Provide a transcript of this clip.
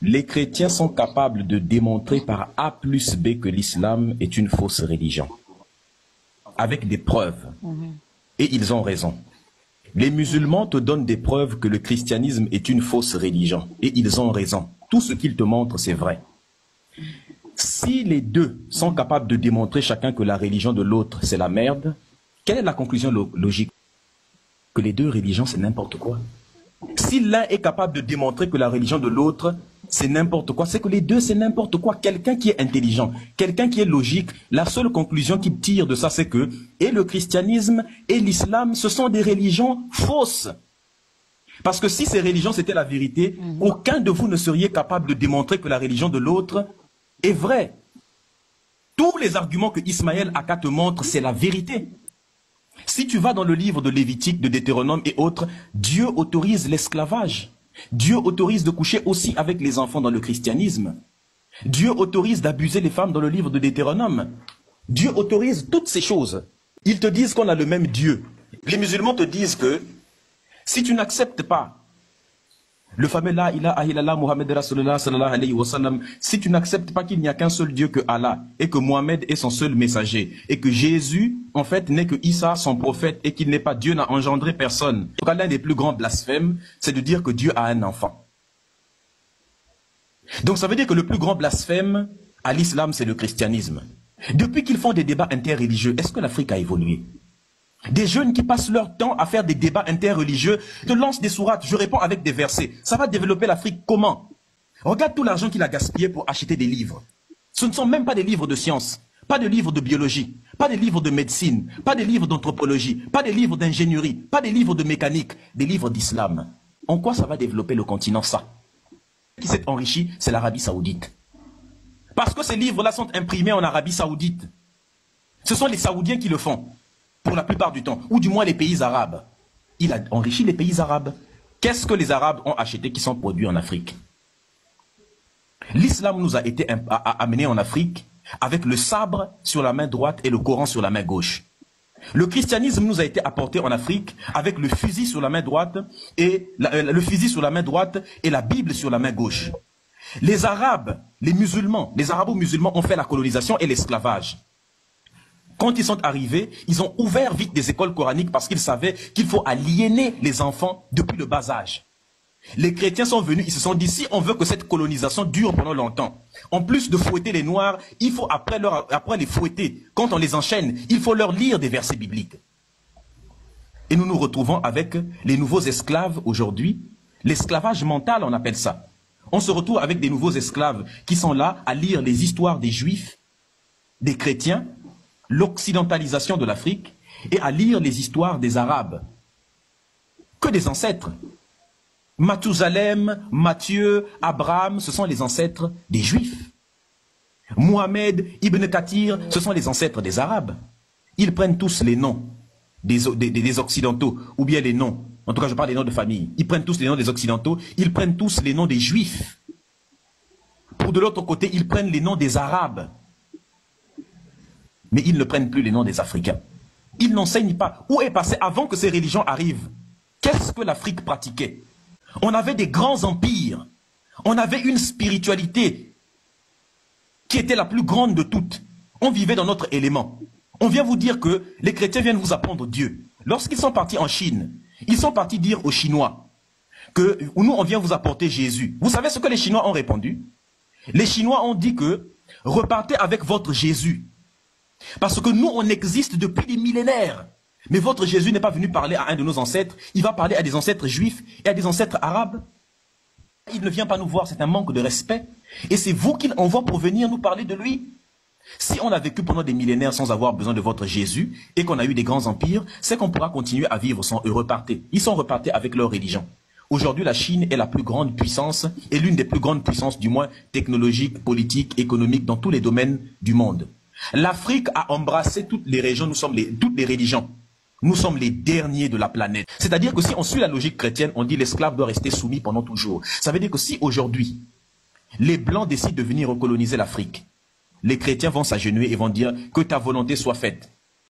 Les chrétiens sont capables de démontrer par A plus B que l'islam est une fausse religion, avec des preuves. Et ils ont raison. Les musulmans te donnent des preuves que le christianisme est une fausse religion. Et ils ont raison. Tout ce qu'ils te montrent, c'est vrai. Si les deux sont capables de démontrer chacun que la religion de l'autre, c'est la merde, quelle est la conclusion logique? Que les deux religions, c'est n'importe quoi. Si l'un est capable de démontrer que la religion de l'autre, c'est n'importe quoi, c'est que les deux, c'est n'importe quoi. Quelqu'un qui est intelligent, quelqu'un qui est logique, la seule conclusion qu'il tire de ça, c'est que et le christianisme et l'islam, ce sont des religions fausses. Parce que si ces religions, c'était la vérité, aucun de vous ne seriez capable de démontrer que la religion de l'autre est vraie. Tous les arguments que Ismaël Aka te montre, c'est la vérité. Si tu vas dans le livre de Lévitique, de Deutéronome et autres, Dieu autorise l'esclavage. Dieu autorise de coucher aussi avec les enfants dans le christianisme. Dieu autorise d'abuser les femmes dans le livre de Deutéronome. Dieu autorise toutes ces choses. Ils te disent qu'on a le même Dieu. Les musulmans te disent que si tu n'acceptes pas le fameux La ilaha illallah Muhammad Rasulullah sallallahu alayhi wa sallam, si tu n'acceptes pas qu'il n'y a qu'un seul Dieu que Allah, et que Mohammed est son seul messager, et que Jésus, en fait, n'est que Issa, son prophète, et qu'il n'est pas Dieu, n'a engendré personne. En tout cas, l'un des plus grands blasphèmes, c'est de dire que Dieu a un enfant. Donc ça veut dire que le plus grand blasphème à l'islam, c'est le christianisme. Depuis qu'ils font des débats interreligieux, est-ce que l'Afrique a évolué? Des jeunes qui passent leur temps à faire des débats interreligieux, te lancent des sourates, je réponds avec des versets. Ça va développer l'Afrique comment? Regarde tout l'argent qu'il a gaspillé pour acheter des livres. Ce ne sont même pas des livres de sciences, pas de livres de biologie, pas des livres de médecine, pas des livres d'anthropologie, pas des livres d'ingénierie, pas des livres de mécanique, des livres d'islam. En quoi ça va développer le continent, ça? Qui s'est enrichi, c'est l'Arabie Saoudite. Parce que ces livres-là sont imprimés en Arabie Saoudite. Ce sont les Saoudiens qui le font. Pour la plupart du temps, ou du moins les pays arabes. Il a enrichi les pays arabes. Qu'est-ce que les Arabes ont acheté qui sont produits en Afrique? L'islam nous a été amené en Afrique avec le sabre sur la main droite et le Coran sur la main gauche. Le christianisme nous a été apporté en Afrique avec le fusil sur la main droite et le fusil sur la main droite et la Bible sur la main gauche. Les Arabes, les musulmans, les arabo-musulmans ont fait la colonisation et l'esclavage. Quand ils sont arrivés, ils ont ouvert vite des écoles coraniques parce qu'ils savaient qu'il faut aliéner les enfants depuis le bas âge. Les chrétiens sont venus, ils se sont dit, si on veut que cette colonisation dure pendant longtemps, en plus de fouetter les noirs, il faut après les fouetter, quand on les enchaîne, il faut leur lire des versets bibliques. Et nous nous retrouvons avec les nouveaux esclaves aujourd'hui, l'esclavage mental on appelle ça. On se retrouve avec des nouveaux esclaves qui sont là à lire les histoires des juifs, des chrétiens, l'occidentalisation de l'Afrique et à lire les histoires des Arabes. Que des ancêtres. Mathusalem, Matthieu, Abraham, ce sont les ancêtres des Juifs. Mohamed, Ibn Kathir, ce sont les ancêtres des Arabes. Ils prennent tous les noms des Occidentaux, ou bien les noms, en tout cas je parle des noms de famille. Ils prennent tous les noms des Occidentaux, ils prennent tous les noms des Juifs. Pour de l'autre côté, ils prennent les noms des Arabes. Mais ils ne prennent plus les noms des Africains. Ils n'enseignent pas. Où est passé avant que ces religions arrivent? Qu'est-ce que l'Afrique pratiquait? On avait des grands empires. On avait une spiritualité qui était la plus grande de toutes. On vivait dans notre élément. On vient vous dire que les chrétiens viennent vous apprendre Dieu. Lorsqu'ils sont partis en Chine, ils sont partis dire aux Chinois que nous, on vient vous apporter Jésus. Vous savez ce que les Chinois ont répondu? Les Chinois ont dit que repartez avec votre Jésus. Parce que nous, on existe depuis des millénaires. Mais votre Jésus n'est pas venu parler à un de nos ancêtres. Il va parler à des ancêtres juifs et à des ancêtres arabes. Il ne vient pas nous voir, c'est un manque de respect. Et c'est vous qu'il envoie pour venir nous parler de lui. Si on a vécu pendant des millénaires sans avoir besoin de votre Jésus et qu'on a eu des grands empires, c'est qu'on pourra continuer à vivre sans eux repartir. Ils sont repartis avec leur religion. Aujourd'hui, la Chine est la plus grande puissance et l'une des plus grandes puissances, du moins technologiques, politiques, économiques, dans tous les domaines du monde. L'Afrique a embrassé toutes les régions, toutes les religions. Nous sommes les derniers de la planète. C'est-à-dire que si on suit la logique chrétienne, on dit l'esclave doit rester soumis pendant toujours. Ça veut dire que si aujourd'hui, les Blancs décident de venir recoloniser l'Afrique, les chrétiens vont s'agenouiller et vont dire que ta volonté soit faite.